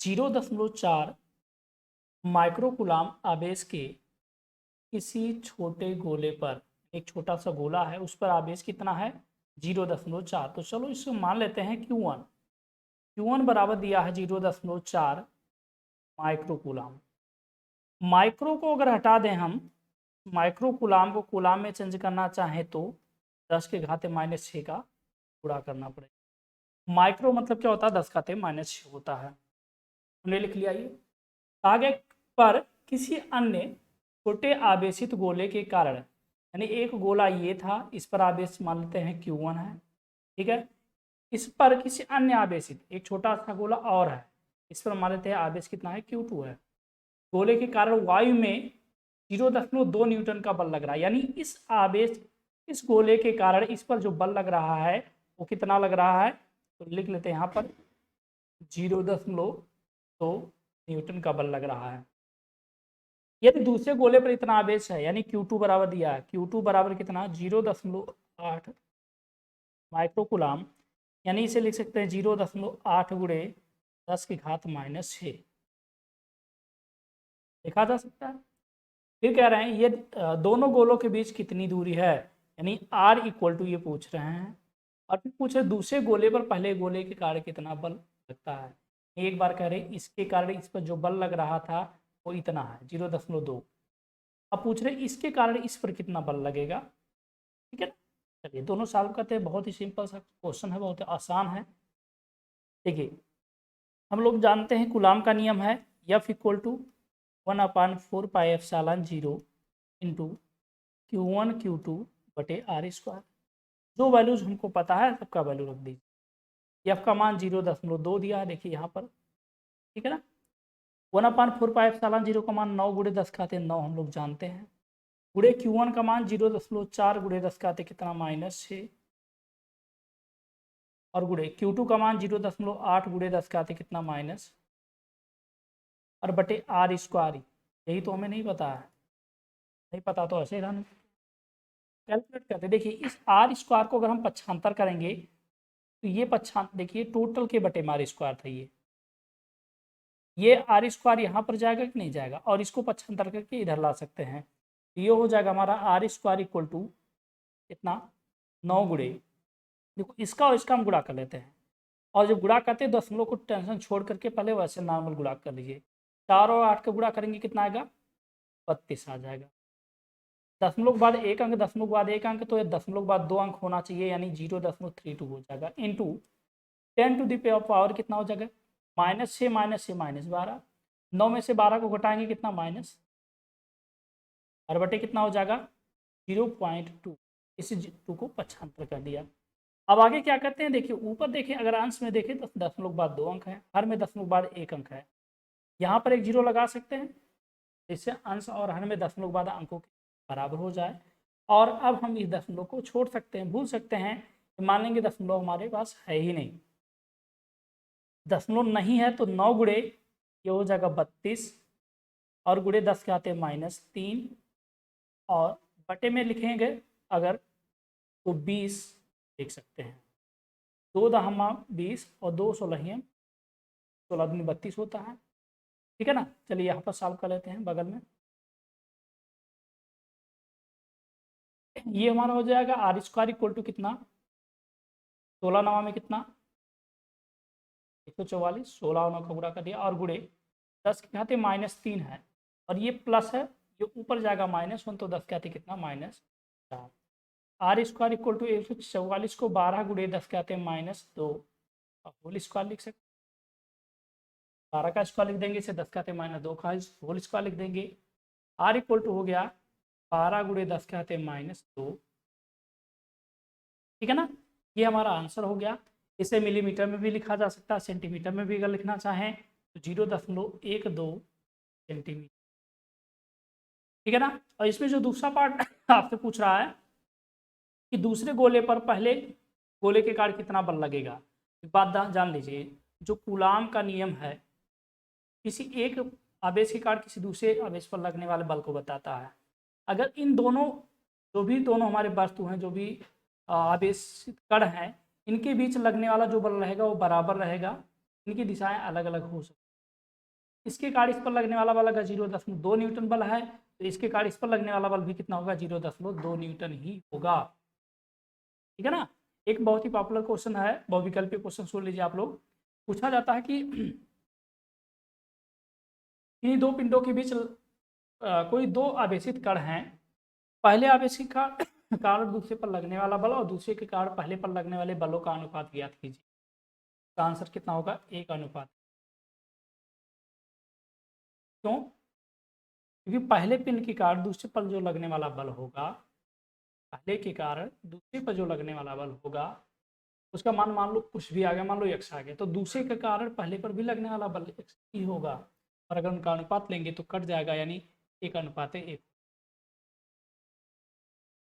0.4 microcoulomb आवेश के किसी छोटे गोले पर, एक छोटा सा गोला है उस पर आवेश कितना है 0.4। तो चलो इसको मान लेते हैं Q1 बराबर दिया है 0.4 माइक्रोकुलाम। माइक्रो को अगर हटा दें हम, माइक्रोकुलाम को कुलाम में चेंज करना चाहें तो 10⁻⁻6 का गुणा करना पड़ेगा। माइक्रो मतलब क्या होता है 10⁻⁻6 होता है। हमने लिख लिया ये। आगे पर किसी अन्य छोटे आवेशित गोले के कारण, यानी एक गोला ये था, इस पर आवेश मान लेते हैं Q1 है, ठीक है। इस पर किसी अन्य आवेशित एक छोटा सा गोला और है, इस पर मान लेते हैं आवेश कितना है Q2 है। गोले के कारण वायु में 0.2 न्यूटन का बल लग रहा है, यानी इस गोले के कारण इस पर जो बल लग रहा है वो कितना लग रहा है, तो लिख लेते हैं यहाँ पर 0.2 न्यूटन का बल लग रहा है। यदि दूसरे गोले पर इतना आवेश है, यानी Q2 बराबर दिया है, Q2 बराबर कितना 0.8 माइक्रोकुलाम, यानी इसे लिख सकते हैं 0.8 गुणे 10⁻⁻6 लिखा जा सकता है। फिर कह रहे हैं ये दोनों गोलों के बीच कितनी दूरी है, यानी R इक्वल टू ये पूछ रहे हैं। और फिर पूछ रहे दूसरे गोले पर पहले गोले के कारण कितना बल लगता है। एक बार कह रहे इसके कारण इस पर जो बल लग रहा था वो इतना है 0.2। अब पूछ रहे इसके कारण इस पर कितना बल लगेगा, ठीक है ना। चलिए दोनों सॉल्व करते हैं, बहुत ही सिंपल सा क्वेश्चन है, बहुत ही आसान है। देखिए हम लोग जानते हैं कुलाम का नियम है F equal to 1/4πε0 into Q1 Q2 बटे R²। जो वैल्यूज हमको पता है सबका वैल्यू रख दीजिए। F का मान 0.2 दिया है, देखिए यहाँ पर, ठीक है ना। 1/4πε0 का मान 9 गुणे 10⁻9 हम लोग जानते हैं, गुणे Q1 का मान 0.4 गुणे 10 कितना -6, और गुणे Q2 का मान 0.8 गुणे 10 कितना माइनस, और बटे R²। यही तो हमें नहीं पता है, नहीं पता तो ऐसे ही रहने कैलकुलेट करते। देखिए इस R² को अगर हम पक्षांतर करेंगे तो ये पक्षांतर देखिए टोटल के बटे R² था ये R² यहाँ पर जाएगा कि नहीं जाएगा, और इसको पक्षांतर करके इधर ला सकते हैं। ये हो जाएगा हमारा R² इक्वल टू कितना 9 गुणे, देखो इसका और इसका हम गुणा कर लेते हैं, और जब गुणा करते हैं दशमलव को टेंशन छोड़ करके पहले वैसे नॉर्मल गुणा कर लीजिए। 4 और 8 का गुणा करेंगे कितना आएगा 32 आ जाएगा। दशमलव के बाद एक अंक, दशमलव के बाद एक अंक, तो ये दशमलव के बाद 2 अंक होना चाहिए, यानी 0.32 हो जाएगा, इंटू 10⁻⁻ कितना हो जाएगा -6 -12। 9 में से 12 को घटाएंगे कितना माइनस, और बटे कितना हो जाएगा 0.2। इसी 2 को पक्षांतर कर दिया। अब आगे क्या करते हैं, देखिए ऊपर देखिए, अगर अंश में देखें तो दशमलव के बाद 2 अंक है, हर में दशमलव के बाद 1 अंक है, यहाँ पर एक 0 लगा सकते हैं, इससे अंश और हर में दशमलव के बाद अंकों के बराबर हो जाए। और अब हम इस दशमलव को छोड़ सकते हैं, भूल सकते हैं, मान लेंगे दशमलव हमारे पास है ही नहीं। दशमलव नहीं है तो 9 गुणे ये हो जाएगा 32, और गुणे 10 के आते हैं -3, और बटे में लिखेंगे अगर तो 20 लिख सकते हैं। 2 दहमा 20 और 2 16 16 दूनी 32 होता है, ठीक है ना। चलिए यहाँ पर सॉल्व कर लेते हैं बगल में। ये हमारा हो जाएगा R² इक्वल टू कितना 16 9 में कितना 144, 16 9 का गुणा कर दिया, और गुणे 10 के घाते -3 है, और ये प्लस है, ये ऊपर जाएगा -1, तो 10 के घाते कितना -4। R² इक्वल टू 144 को 12 गुणे 10 के आते -2 होल स्क्वायर लिख सकते, 12 का स्क्वायर लिख देंगे, इसे 10 के आते -2 का होल स्क्वायर लिख देंगे। R इक्वल टू हो गया 12 गुणे 10 के आते -2, ठीक है ना। ये हमारा आंसर हो गया। इसे मिलीमीटर में भी लिखा जा सकता है, सेंटीमीटर में भी अगर लिखना चाहें तो 0.12 सेंटीमीटर, ठीक है ना। और इसमें जो दूसरा पार्ट आपसे पूछ रहा है कि दूसरे गोले पर पहले गोले के कारण कितना बल लगेगा। एक बात जान लीजिए, जो कूलाम का नियम है किसी एक आवेश के कारण किसी दूसरे आवेश पर लगने वाले बल को बताता है। अगर इन दोनों दोनों हमारे वस्तु हैं, जो भी आवेशित कण हैं, इनके बीच लगने वाला जो बल रहेगा वो बराबर रहेगा, इनकी दिशाएं अलग अलग हो सकती हैं। इसके कारण इस पर लगने वाला बल अगर 0.2 न्यूटन बल है तो इसके कारण इस पर लगने वाला बल भी कितना होगा, 0.2 न्यूटन ही होगा। ठीक है ना। एक बहुत ही पॉपुलर क्वेश्चन है, बहुविकल्पीय क्वेश्चन सुन लीजिए आप लोग। पूछा जाता है कि इन्हीं दो पिंडों के बीच कोई दो आवेशित कण हैं, पहले आवेशित कारण दूसरे पर लगने वाला बल और दूसरे के कारण पहले पर लगने वाले बलों का अनुपात ज्ञात कीजिए। इसका आंसर कितना होगा, 1:। क्यों? क्योंकि पहले पिंड के कारण दूसरे पर जो लगने वाला बल होगा, पहले के कारण दूसरे पर जो लगने वाला बल होगा उसका मान लो कुछ भी आ गया, मान लो x आ गया, तो दूसरे के कारण पहले पर भी लगने वाला बल x ही होगा। और अगर उनका अनुपात लेंगे तो कट जाएगा, यानी 1:1